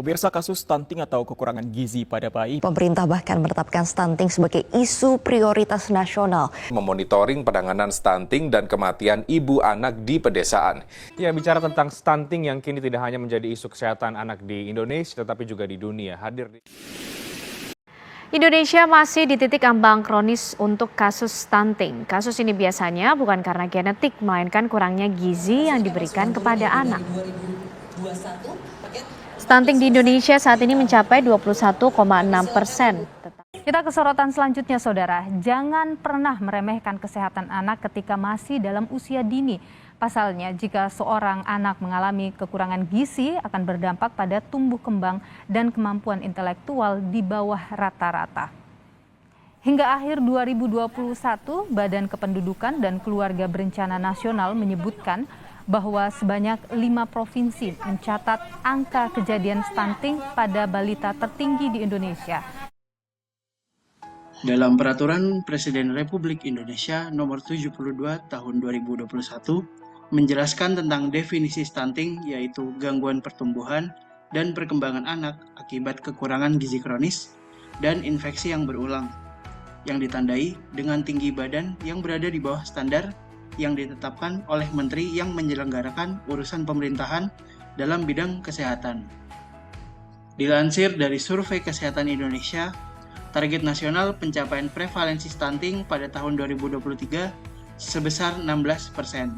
Pemirsa, kasus stunting atau kekurangan gizi pada bayi. Pemerintah bahkan menetapkan stunting sebagai isu prioritas nasional. Memonitoring penanganan stunting dan kematian ibu anak di pedesaan. Ya, bicara tentang stunting yang kini tidak hanya menjadi isu kesehatan anak di Indonesia, tetapi juga di dunia. Indonesia masih di titik ambang kronis untuk kasus stunting. Kasus ini biasanya bukan karena genetik, melainkan kurangnya gizi yang diberikan kepada anak. Stunting di Indonesia saat ini mencapai 21,6%. Kita ke sorotan selanjutnya, Saudara. Jangan pernah meremehkan kesehatan anak ketika masih dalam usia dini. Pasalnya, jika seorang anak mengalami kekurangan gizi akan berdampak pada tumbuh kembang dan kemampuan intelektual di bawah rata-rata. Hingga akhir 2021, Badan Kependudukan dan Keluarga Berencana Nasional menyebutkan bahwa sebanyak 5 provinsi mencatat angka kejadian stunting pada balita tertinggi di Indonesia. Dalam Peraturan Presiden Republik Indonesia Nomor 72 Tahun 2021 menjelaskan tentang definisi stunting, yaitu gangguan pertumbuhan dan perkembangan anak akibat kekurangan gizi kronis dan infeksi yang berulang, yang ditandai dengan tinggi badan yang berada di bawah standar yang ditetapkan oleh menteri yang menyelenggarakan urusan pemerintahan dalam bidang kesehatan. Dilansir dari Survei Kesehatan Indonesia, target nasional pencapaian prevalensi stunting pada tahun 2023 sebesar 16%.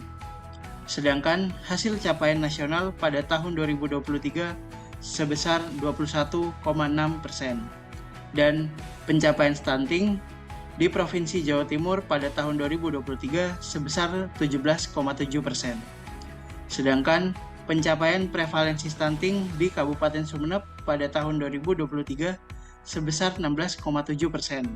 Sedangkan hasil capaian nasional pada tahun 2023 sebesar 21,6%. Dan pencapaian stunting di Provinsi Jawa Timur pada tahun 2023 sebesar 17,7%. Sedangkan pencapaian prevalensi stunting di Kabupaten Sumeneb pada tahun 2023 sebesar 16,7%.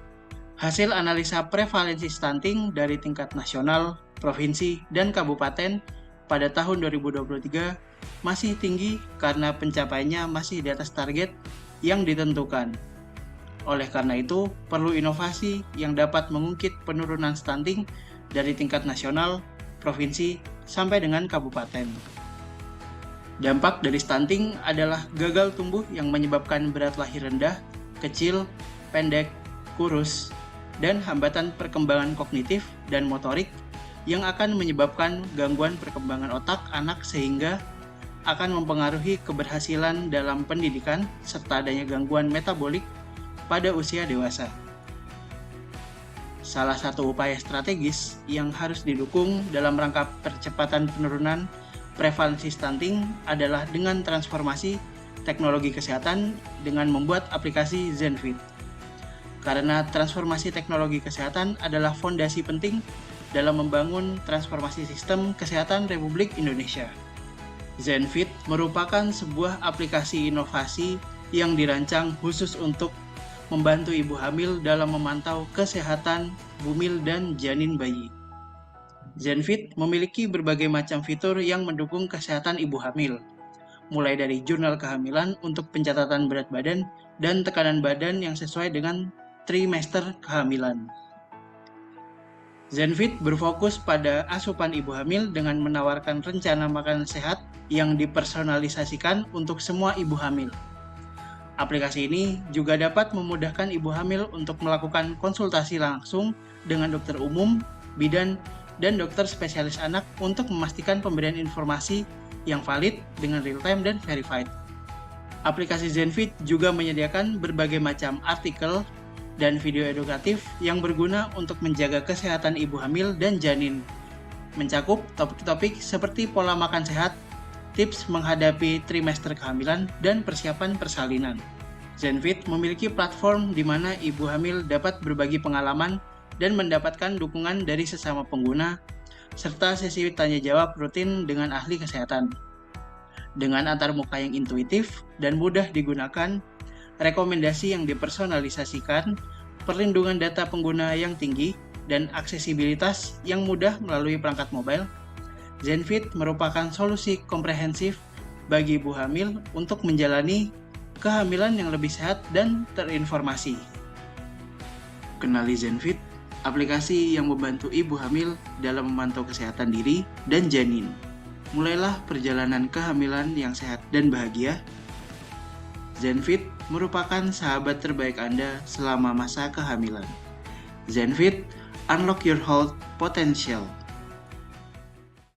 Hasil analisa prevalensi stunting dari tingkat nasional, provinsi, dan kabupaten pada tahun 2023 masih tinggi karena pencapaiannya masih di atas target yang ditentukan. Oleh karena itu, perlu inovasi yang dapat mengungkit penurunan stunting dari tingkat nasional, provinsi, sampai dengan kabupaten. Dampak dari stunting adalah gagal tumbuh yang menyebabkan berat lahir rendah, kecil, pendek, kurus, dan hambatan perkembangan kognitif dan motorik yang akan menyebabkan gangguan perkembangan otak anak sehingga akan mempengaruhi keberhasilan dalam pendidikan serta adanya gangguan metabolik pada usia dewasa. Salah satu upaya strategis yang harus didukung dalam rangka percepatan penurunan prevalensi stunting adalah dengan transformasi teknologi kesehatan dengan membuat aplikasi ZenFit. Karena transformasi teknologi kesehatan adalah fondasi penting dalam membangun transformasi sistem kesehatan Republik Indonesia. ZenFit merupakan sebuah aplikasi inovasi yang dirancang khusus untuk membantu ibu hamil dalam memantau kesehatan bumil dan janin bayi. ZenFit memiliki berbagai macam fitur yang mendukung kesehatan ibu hamil, mulai dari jurnal kehamilan untuk pencatatan berat badan dan tekanan badan yang sesuai dengan trimester kehamilan. ZenFit berfokus pada asupan ibu hamil dengan menawarkan rencana makanan sehat yang dipersonalisasikan untuk semua ibu hamil. Aplikasi ini juga dapat memudahkan ibu hamil untuk melakukan konsultasi langsung dengan dokter umum, bidan, dan dokter spesialis anak untuk memastikan pemberian informasi yang valid dengan real-time dan verified. Aplikasi ZenFit juga menyediakan berbagai macam artikel dan video edukatif yang berguna untuk menjaga kesehatan ibu hamil dan janin, mencakup topik-topik seperti pola makan sehat, tips menghadapi trimester kehamilan, dan persiapan persalinan. ZenFit memiliki platform di mana ibu hamil dapat berbagi pengalaman dan mendapatkan dukungan dari sesama pengguna, serta sesi tanya-jawab rutin dengan ahli kesehatan. Dengan antarmuka yang intuitif dan mudah digunakan, rekomendasi yang dipersonalisasikan, perlindungan data pengguna yang tinggi, dan aksesibilitas yang mudah melalui perangkat mobile, ZenFit merupakan solusi komprehensif bagi ibu hamil untuk menjalani kehamilan yang lebih sehat dan terinformasi. Kenali ZenFit, aplikasi yang membantu ibu hamil dalam memantau kesehatan diri dan janin. Mulailah perjalanan kehamilan yang sehat dan bahagia. Zenfit merupakan sahabat terbaik Anda selama masa kehamilan. Zenfit, unlock your health potential.